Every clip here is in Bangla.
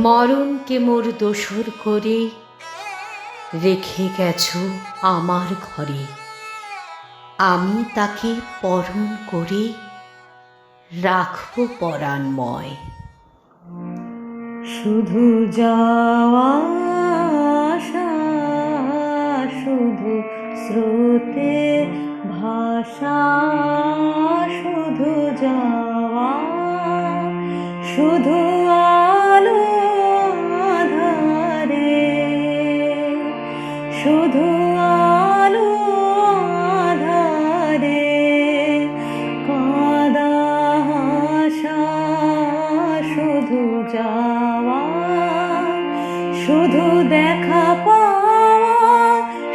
মরণকে মোর দোসর করে রেখে গেছো আমার ঘরে, আমি তাকে পরণ করে রাখবো পরাণময়। শুধু যাওয়া আসা, শুধু স্রোতে ভাষা, শুধু যাওয়া, শুধু আলো আধারে, শুধু আলো আধারে কাঁদা হাসা, শুধু যাওয়া, শুধু দেখা পাওয়া,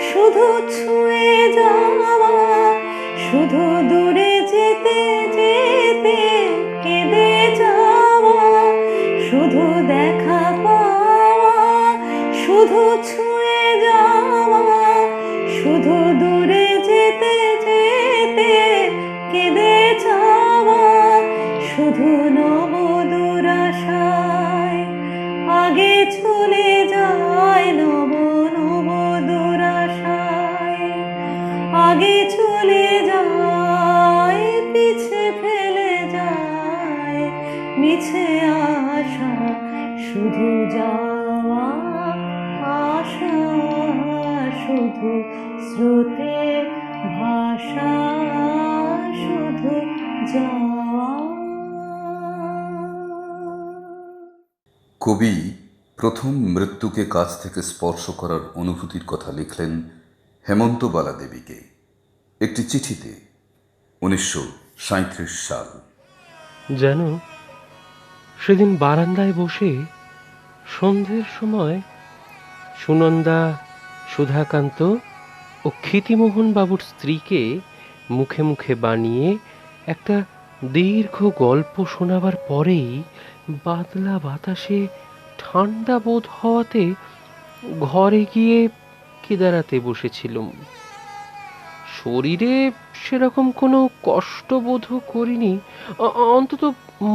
শুধু ছুঁয়ে যাওয়া, শুধু দূরে যেতে যেতে কেঁদে যাওয়া, শুধু দেখা পাওয়া, শুধু ছুঁয়ে যাওয়া, শুধু দূরে যেতে যেতে কেঁদে যাওয়া, শুধু নবদূর আশায় আগে চলে যায়, নবদূর আশায় আগে চলে যায়, পিছে ফেলে যায় মিছে আশা, শুধু যাওয়া আশা, শুধু স্রোতে ভাষা, শুধু যাওয়া। কবি প্রথম মৃত্যুকে কাছ থেকে স্পর্শ করার অনুভূতির কথা লিখলেন হেমন্তবালা দেবীকে একটি চিঠিতে 1937 সাল। যেন সেদিন বারান্দায় বসে সন্ধ্যের সময় সুনন্দা, সুধাকান্ত ও ক্ষিতিমোহন বাবুর স্ত্রীকে মুখে মুখে বানিয়ে একটা দীর্ঘ গল্প শোনাবার পরেই বাদলা বাতাসে ঠান্ডা বোধ হওয়াতে ঘরে গিয়ে কেদারাতে বসেছিলুম। শরীরে সেরকম কোনো কষ্টবোধও করিনি, অন্তত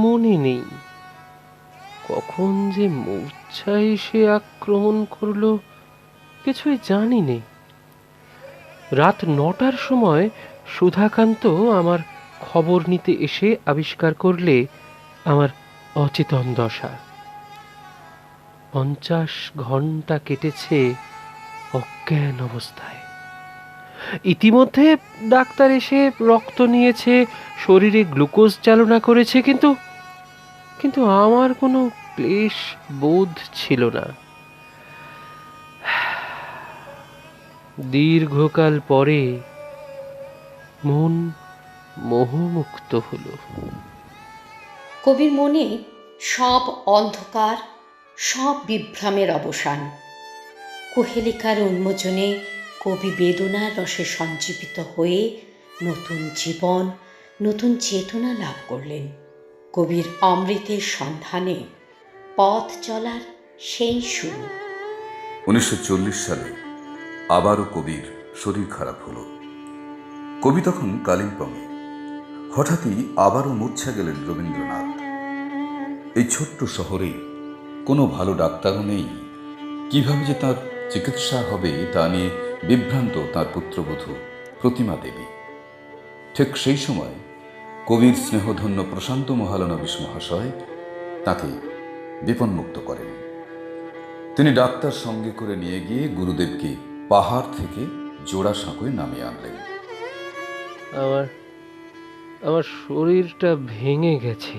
মনে নেই। কখন যে মূর্ছা এসে আক্রমণ করল কিছুই জানি নে। রাত 9টার সময় সুধাকান্ত আমার খবর নিতে এসে আবিষ্কার করলে আমার অচেতন দশা। 50 ঘন্টা কেটেছে অজ্ঞান অবস্থায়। ইতিমধ্যে ডাক্তার এসে রক্ত নিয়েছে, শরীরে গ্লুকোজ চালনা করেছে, কিন্তু আমার কোনো ক্লেশ বোধ ছিল না। দীর্ঘকাল পরে মন মোহমুক্ত হলো। কবির মনে সব অন্ধকার, সব বিভ্রমের অবসান। কুহেলিকার উন্মোচনে কবি বেদনার রসে সঞ্জীবিত হয়ে নতুন জীবন, নতুন চেতনা লাভ করলেন। কবির অমৃতের সন্ধানে পথ চলার সেই শুরু। 1940 সালে আবারও কবির শরীর খারাপ হলো। কবি তখন কালিম্পংয়ে। হঠাৎই আবারও মূর্ছা গেলেন রবীন্দ্রনাথ। এই ছোট্ট শহরে কোনো ভালো ডাক্তারও নেই। কিভাবে যে তার চিকিৎসা হবে তা নিয়ে বিভ্রান্ত তার পুত্রবধূ প্রতিমা দেবী। ঠিক সেই সময় কবির স্নেহধন্য প্রশান্ত মহালনবিশ মহাশয় তাকে বিপন্মুক্ত করেন। তিনি ডাক্তার সঙ্গে করে নিয়ে গিয়ে গুরুদেবকে পাহাড় থেকে জোড়াসাঁকোয় নামিয়ে আনলেন। আমার শরীরটা ভেঙে গেছে।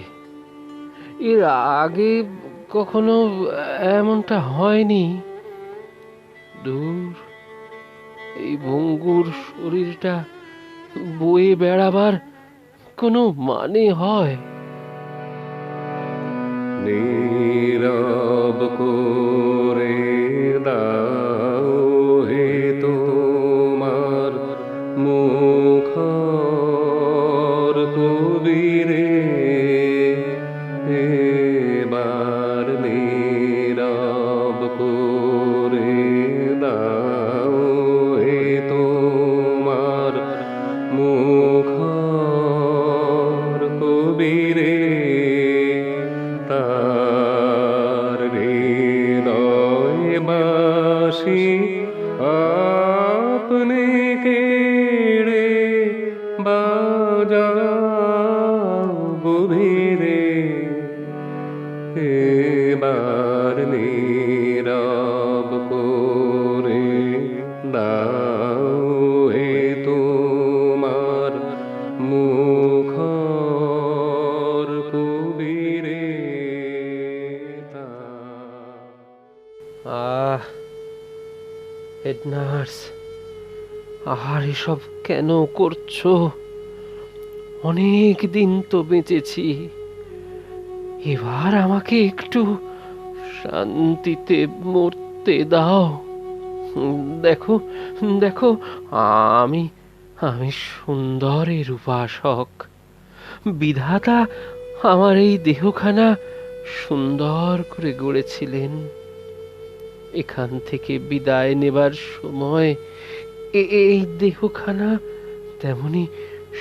এর আগে কখনো এমনটা হয়নি। দূর, এই ভঙ্গুর শরীরটা বয়ে বেড়াবার কোনো মানে হয়? নীরব করে দাও হে তোমার মুখর কবিরে, এবার নীরব করে দাও হে তোমার মুখর কবিরে, তার হৃদয় বাসি আপনি কেড়ে বাজাও গভীরে, এবার নীরব করে দাও হে তোমার মুখর কবিরে। হেড নার্স, আর এসব কেন করছো? অনেক দিন তো বেঁচেছি, এবার আমাকে একটু শান্তিতে মরতে দাও। দেখো দেখো, আমি আমি সুন্দরের উপাসক। বিধাতা আমার এই দেহখানা সুন্দর করে গড়েছিলেন। এখান থেকে বিদায় নেবার সময় এই দেহখানা তেমনি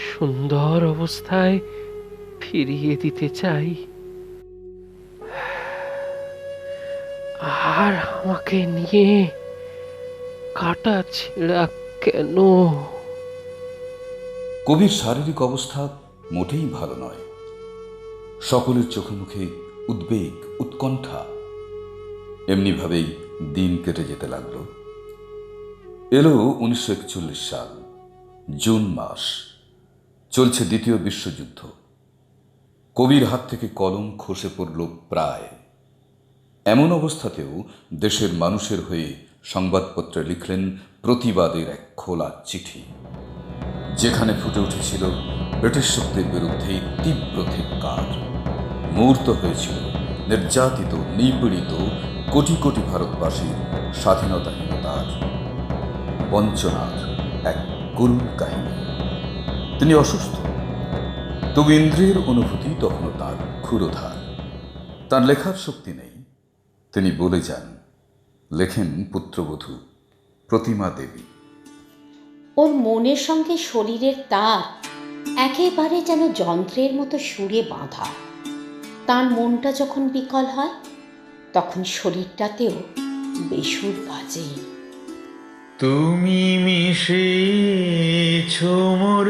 সুন্দর অবস্থায় ফিরিয়ে দিতে চাই। আর আমাকে নিয়ে কাটা ছেঁড়া কেন? কবির শারীরিক অবস্থা মোটেই ভালো নয়। সকলের চোখে মুখে উদ্বেগ, উৎকণ্ঠা। এমনিভাবেই দিন কেটে যেতে লাগল। এলো 1941 সাল, জুন মাস। চলছে দ্বিতীয় বিশ্বযুদ্ধ। কবির হাত থেকে কলম খসে পড়ল প্রায়। এমন অবস্থাতেও দেশের মানুষের হয়ে সংবাদপত্রে লিখলেন প্রতিবাদের এক খোলা চিঠি, যেখানে ফুটে উঠেছিল ব্রিটিশ শক্তির বিরুদ্ধে তীব্র ধিক্কার। মূর্ত হয়েছিল নির্যাতিত, নিপীড়িত কোটি কোটি ভারতবাসীর স্বাধীনতাহীনতার বঞ্চনার এক করুণ কাহিনী। তিনি অসুস্থ, তবু ইন্দ্রিয়ের অনুভূতি তখনও তাঁর ক্ষুরোধার। তাঁর লেখার শক্তি নেই। তিনি বলে যান, লেখেন পুত্রবধূ প্রতিমা দেবী। ওর মনের সঙ্গে শরীরের তার একেবারে যেন যন্ত্রের মতো সুরে বাঁধা। তার মনটা যখন বিকল হয়, তখন শরীরটাতেও বেসুর বাজে। তুমি মিশেছ মোর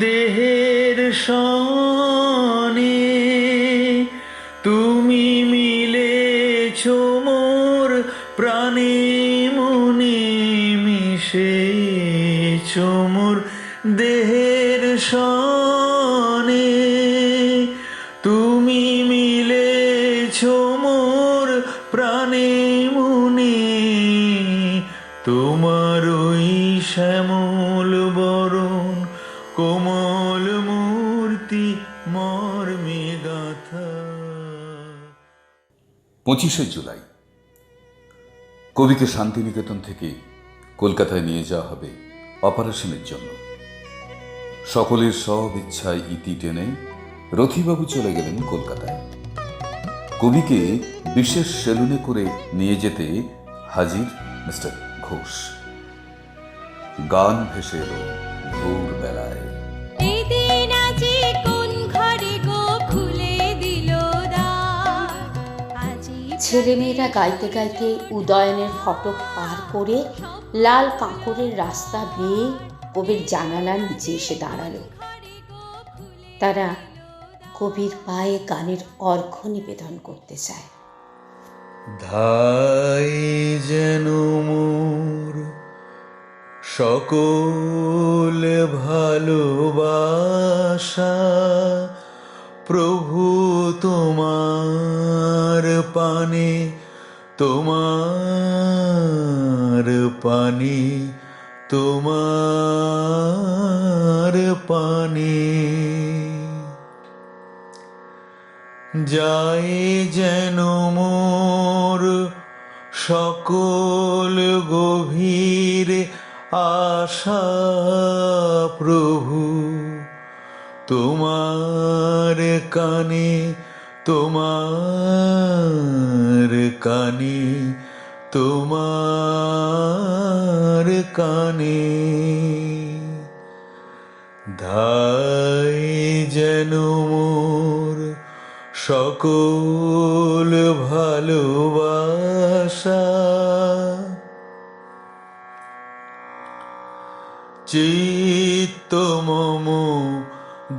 দেহের সনে, তুমি মিলেছ মোর প্রাণে মনে, মিশেছ মোর দেহের সনে, তুমি মিলেছ মোর প্রাণে মনে, তোমার ওই শ্যামল বরণ কোমল মূর্তি মর্মে গাথা। 25শে জুলাই কবিকে শান্তিনিকেতন থেকে কলকাতায় নিয়ে যাওয়া হবে অপারেশনের জন্য। সকলের সব ইচ্ছায় ইতি টেনে রথিবাবু চলে গেলেন কলকাতায়। কবিকে বিশেষ সেলুনে করে নিয়ে যেতে হাজির মিস্টার ঘোষ। গান ভেসে এলো ভোর বেলায়। ছেলেমেয়েরা গাইতে গাইতে উদয়নের ফটক পার করে লাল কাঁকরের রাস্তা বেয়ে কবির জানালার নিচে এসে দাঁড়ালো। তারা কবির পায়ে গানের অর্ঘ্য নিবেদন করতে চায়। ধাই যেন মোর সকল ভালোবাসা, প্রভু তোমার পানে, তোমার পানে তোমার পানে যায় যেন মোর সকল গভীর আশা প্রভু তোমার কানে তোমার কানে তোমার কানে ধাই যেন মোর সকল ভালোবাসা চিত্ত মম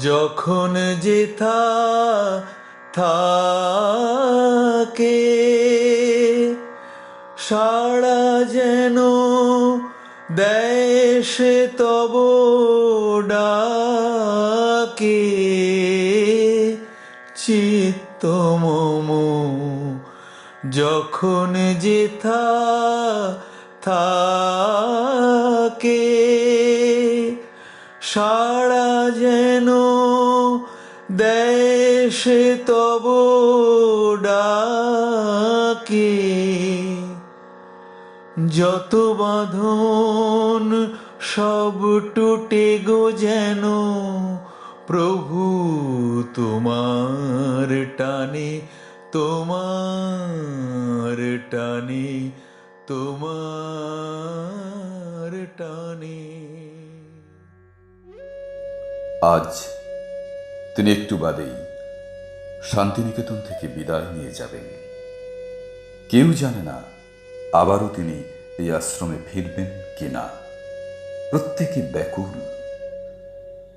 যখন যেথা থাকে সাড়া যেন দেশে তব ডাকে চিত্ত মম যখন যেথা থাকে সাড়া যেন দেশে তব ডাকে যত বাঁধন সব টুটে গো যেন প্রভু তোমার টানে তোমার টানে তোমার টানে আজ তিনি একটু বাদেই শান্তিনিকেতন থেকে বিদায় নিয়ে যাবেন। কেউ জানে না আবারও তিনি এই আশ্রমে ফিরবেন কিনা। প্রত্যেকে ব্যাকুল,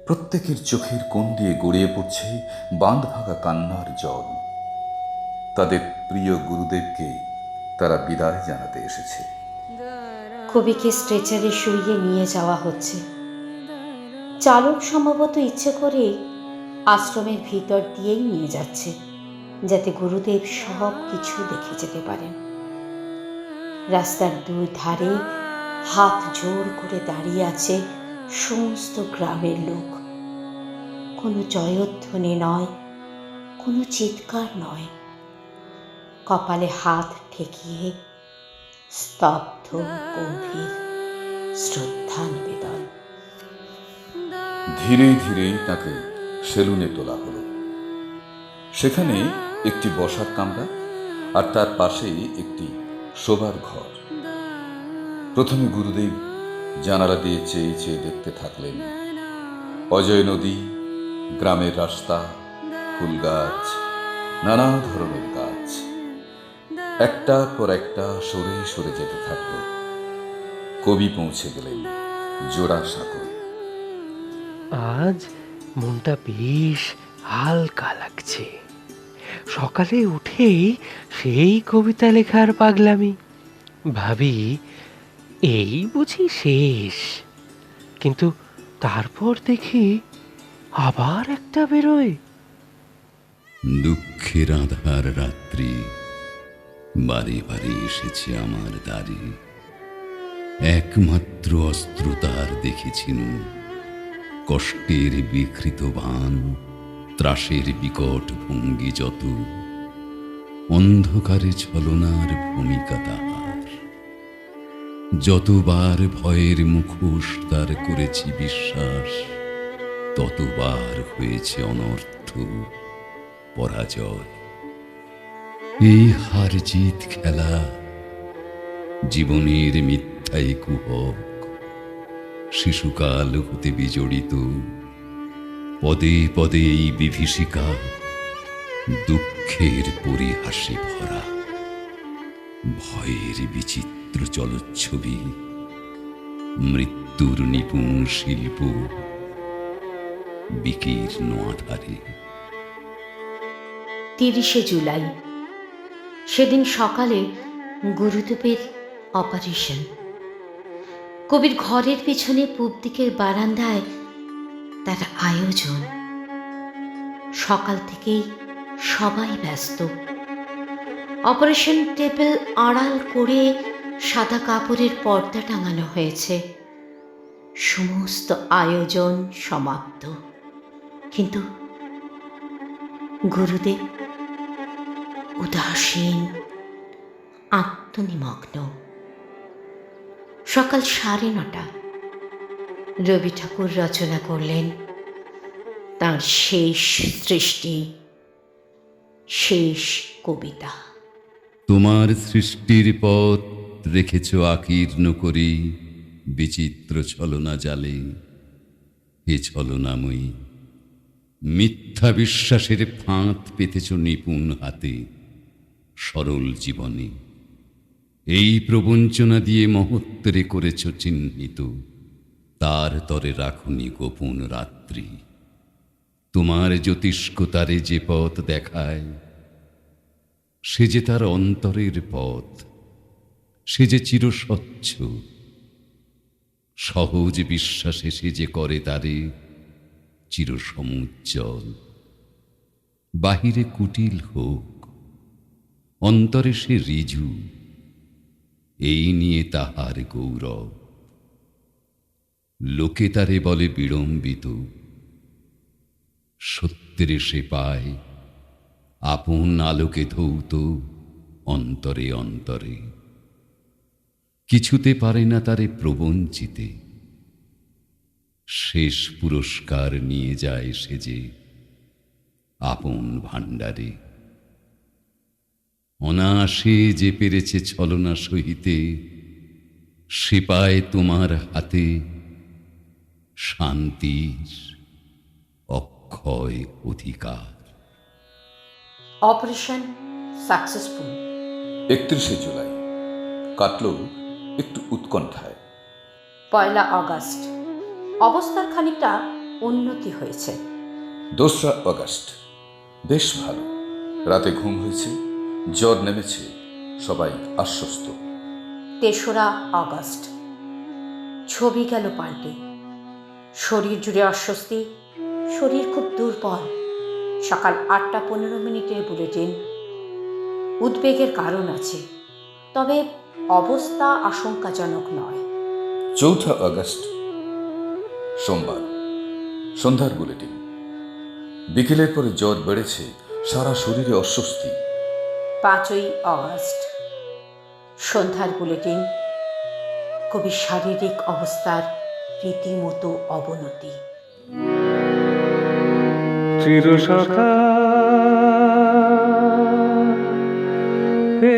প্রত্যেকের চোখের কোণ দিয়ে গড়িয়ে পড়ছে বাঁধ ভাঙা কান্নার জল। তাদের প্রিয় গুরুদেবকে তারা বিদায় জানাতে এসেছে। কবিকে স্ট্রেচারে শুইয়ে নিয়ে যাওয়া হচ্ছে। চালক সম্ভবত ইচ্ছে করে আশ্রমের ভিতর দিয়েই নিয়ে যাচ্ছে, যাতে গুরুদেব সব কিছু দেখে যেতে পারেন। রাস্তার দুই ধারে হাত জোর করে দাঁড়িয়ে আছে সমস্ত গ্রামের লোক। কোনো জয়ধ্বনি নয়, কোনো চিৎকার নয়, কপালে হাত ঠেকিয়ে স্তব্ধ গম্ভীর শ্রদ্ধা নিবেদন। ধীরে ধীরে তাকে সেলুনে তোলা হলো। সেখানে একটি বসার কামরা আর তার পাশেই একটি শোবার ঘর। প্রথমে গুরুদেব জানালা দিয়ে চেয়ে চেয়ে দেখতে থাকলেন অজয় নদী, গ্রামের রাস্তা, ফুল গাছ, নানা ধরনের গাছ একটার পর একটা সরে সরে যেতে থাকল। কবি পৌঁছে গেলেন জোড়াসাঁকোয়। আজ মনটা বেশ হালকা লাগছে। সকালে উঠেই সেই কবিতা লেখার পাগলামি। ভাবি এই বুঝি শেষ, কিন্তু তারপর দেখি আবার একটা বেরোয়। দুঃখের আধার রাত্রি বারে বারে এসেছে আমার দ্বারে। একমাত্র অস্ত্র তার দেখেছিনু, কষ্টের বিকৃত বাণ, ত্রাসের বিকট ভঙ্গি যত, অন্ধকারে ছলনার ভূমিকা তাহার। যতবার ভয়ের মুখোশ তার করেছি বিশ্বাস, ততবার হয়েছে অনর্থ পরাজয়। এই হার জিত খেলা জীবনের মিথ্যাই কুহক। শিশুকাল হতে বিজড়িত পদে পদে এই বিভীষিকা, দুঃখের পরিহাসে ভরা ভয়ের বিচিত্র চলচ্ছবি, মৃত্যুর নিপুণ শিল্প বিকীর্ণ আধারে। 30শে জুলাই, সেদিন সকালে গুরুদেবের অপারেশন। কবির ঘরের পিছনে পূব দিকের বারান্দায় তার আয়োজন। সকাল থেকেই সবাই ব্যস্ত। অপারেশন টেবিল আড়াল করে সাদা কাপড়ের পর্দা টাঙানো হয়েছে। সমস্ত আয়োজন সমাপ্ত, কিন্তু গুরুদেব উদাসীন, আত্মনিমগ্ন। সকাল 9:30 রবি ঠাকুর রচনা করলেন তাঁর শেষ সৃষ্টি, শেষ কবিতা। তোমার সৃষ্টির পথ রেখেছ আকীর্ণ করি বিচিত্র ছলনা জালে। হে ছলনাময়ী, মিথ্যা বিশ্বাসের ফাঁদ পেতেছ নিপুণ হাতে সরল জীবনে। এই প্রবঞ্চনা দিয়ে মহত্তরে করেছ চিহ্নিত, তার তরে রাখুনি গোপন রাত্রি। তোমার জ্যোতিষ্ক তারে যে পথ দেখায়, সে যে তার অন্তরের পথ, সে যে চিরস্বচ্ছ। সহজ বিশ্বাসে সে যে করে তারে চিরসমুজ্জ্বল। বাহিরে কুটিল হোক, অন্তরে সে ঋজু, এই নিয়ে তাহার গৌরব। লোকে তারে বলে বিড়ম্বিত, সত্যের সে পায় আপন আলোকে ধৌত অন্তরে অন্তরে। কিছুতে পারে না তারে প্রবঞ্চিতে, শেষ পুরস্কার নিয়ে যায় সে যে আপন ভাণ্ডারে। অনায়াসে যে পেরেছে ছলনা সহিতে, সে পায় তোমার হাতে শান্তির অক্ষয় অধিকার। Operation successful. 31শে জুলাই কাটল একটু উৎকণ্ঠায়। 1 আগস্ট অবস্থার খানিকটা উন্নতি হয়েছে। 2 আগস্ট বেশ ভালো, রাতে ঘুম হয়েছে, জ্বর নেমেছে, সবাই আশ্বস্ত। 3 আগস্ট ছবি গেল পাল্টে। শরীর জুড়ে অস্বস্তি, শরীর খুব দুর্বল। সকাল 8:15 বুলেটিন। উদ্বেগের কারণ আছে, তবে অবস্থা আশঙ্কাজনক নয়। 4 আগস্ট সোমবার সন্ধ্যার বুলেটিন। বিকেলের পরে জ্বর বেড়েছে, সারা শরীরে অস্বস্তি। 5 আগস্ট সন্ধ্যার বুলেটিন। কবির শারীরিক অবস্থার রীতিমতো অবনতি। চিরসখা হে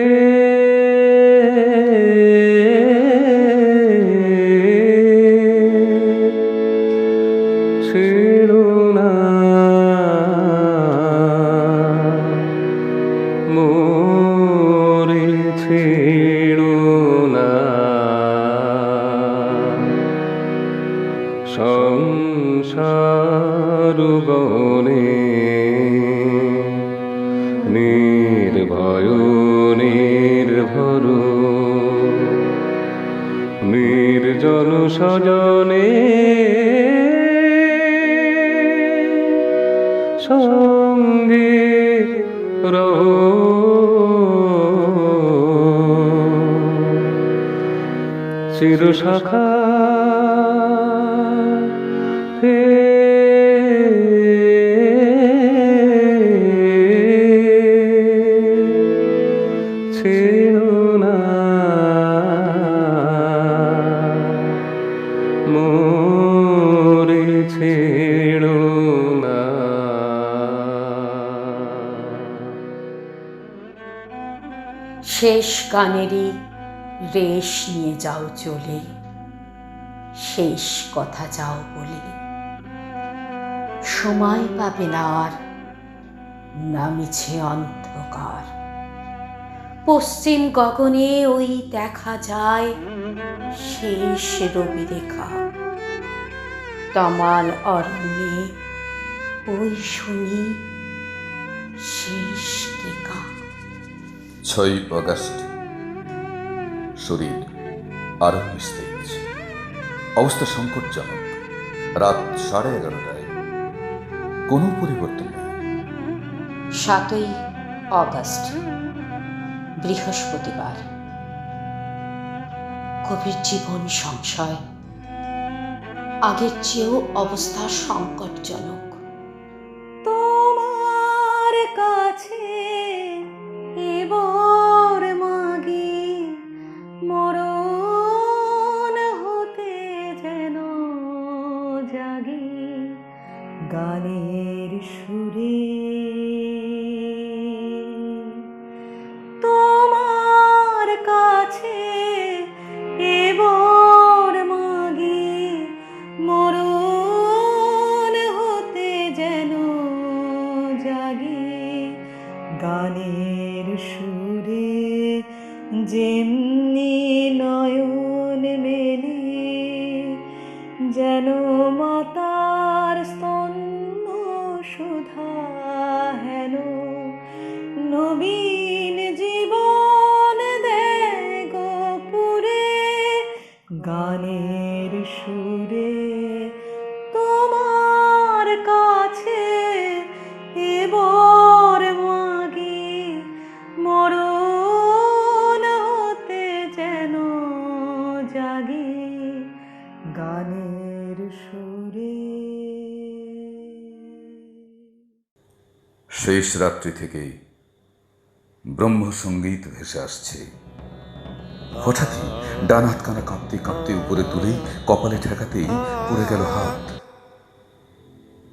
ছেড়ো না মোরে, ছেড়ো না সংসার গনে নির্ভয় নির্ভর নির্জন সজনে সঙ্গে রহ। চিরসখা হে ছেড়ো না মোরে, ছেড়ো না। শেষ গানেরই রেশ নিয়ে যাও চলে, শেষ কথা যাও বলে। সময় পাবে না আর, নামিছে অন্ধকার। পশ্চিম গগনে ওই দেখা যায় শেষ রবি রেখা। তমাল অরণ্যে ওই শুনি শেষ কেকা। 6 আগস্ট শরীর আরো নিস্তেজ, অবস্থা সংকটজনক। রাত 11:30টায় কোনো পরিবর্তন নেই। 7 আগস্ট বৃহস্পতিবার কবির জীবন সংশয়, আগের চেয়েও অবস্থা সংকটজনক। তোমার কাছে এবার মাগি মরণ হতে যেন জাগি গানের সুরে। তোমার কাছে এবার মাগি মরণ হতে যেন জাগি গানের সুরে। যেমনি নয়ন মেলে যেন মাতার স্তন্য সুধা হেন নবীন জীবন দেয় গোপুরে গানের সুরে। তোমার কাছে এবার মাগি মরণ হতে যেন জাগি গানের সুরে। শেষ রাত্রি থেকেই ব্রহ্মসঙ্গীত ভেসে আসছে। হঠাৎই ডান হাতখানা কাঁপতে কাঁপতে উপরে তুলে কপালে ঠেকাতেই পড়ে গেল হাত।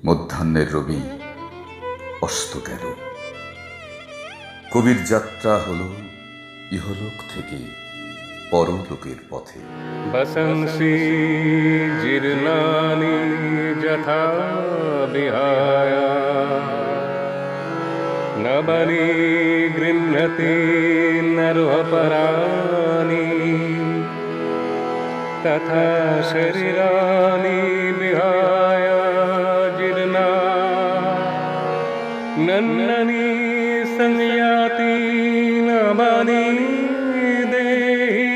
মধ্যাহ্নের রবি অস্ত গেল। কবির যাত্রা হলো ইহলোক থেকে পরলোকের পথে। বসন্সি জীর্ণানি যথা বিহায় নবনি গৃহ্ণতি নরপরাণি তথা শরীরানি বিহায় জীর্ণা নন্ননি সংয়াতি নবনি দেহি।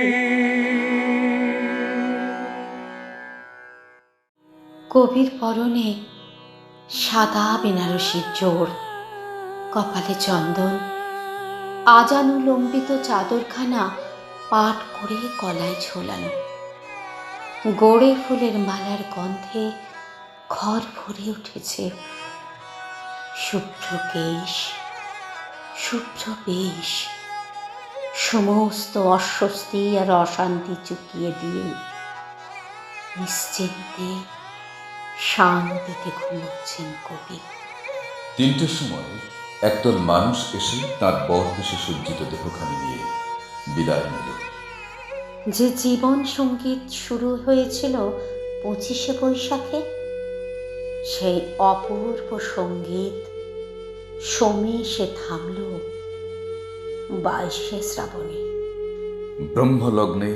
কবির পরনে সাদা বেনারসির জোর, কপালে চন্দন, আজানুলম্বিত চাদরখানা পাট করে গলায় ঝোলানো। গোড়ে ফুলের মালার গন্ধে ঘর ভরে উঠেছে। শুভ্র কেশ, শুভ্র বেশ, সমস্ত অস্বস্তি আর অশান্তি চুকিয়ে দিয়ে নিশ্চিন্তে শান্তিতে ঘুমোচ্ছেন কবি। 3টের সময় একদল মানুষ এসে তার বরবেশে সজ্জিত দেহখানি নিয়ে বিদায় নিল। যে জীবন সঙ্গীত শুরু হয়েছিল 25শে বৈশাখে, সেই অপূর্ব সঙ্গীত সমেষে থামল 22শে শ্রাবণে। ব্রহ্মলগ্নে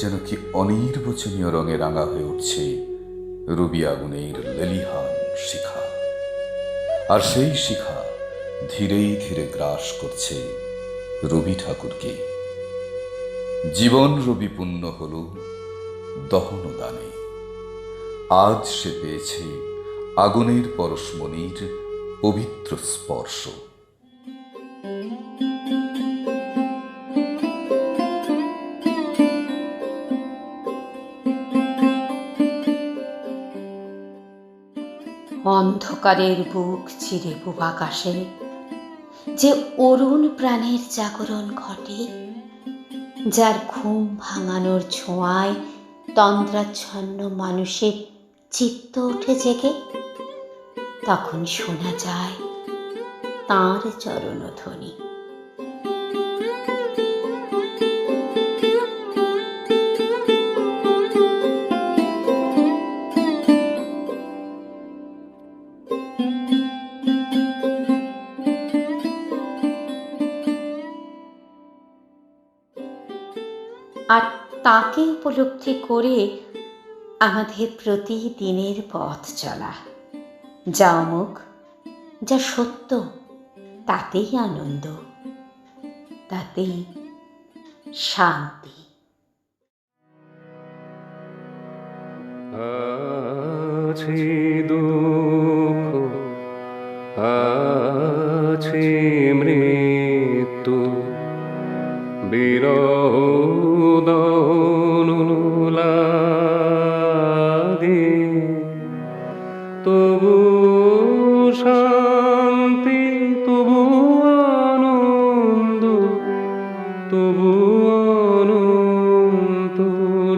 যেন কি অনির্বচনীয় রঙে রাঙা হয়ে উঠছে রবি আগুনের লেলিহান শিখা। আর সেই শিখা ধীরে ধীরে গ্রাস করছে রবি ঠাকুরকে। জীবন রবি পূর্ণ হল দহন দানে। আজ সে পেয়েছে আগুনের পরশমণির পবিত্র স্পর্শ। অন্ধকারের বুক চিরে পূব আকাশে যে অরুণ প্রাণের জাগরণ ঘটে, যার ঘুম ভাঙানোর ছোঁয়ায় তন্দ্রাচ্ছন্ন মানুষের চিত্ত ওঠে জেগে, তখন শোনা যায় তাঁর চরণধ্বনি। আর তাকে উপলব্ধি করে আমাদের প্রতিদিনের পথ চলা, যা অমুক, যা সত্য, তাতেই আনন্দ, তাতেই শান্তি। আছে দুঃখ, আছে মৃত্যু, বিরহ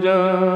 যান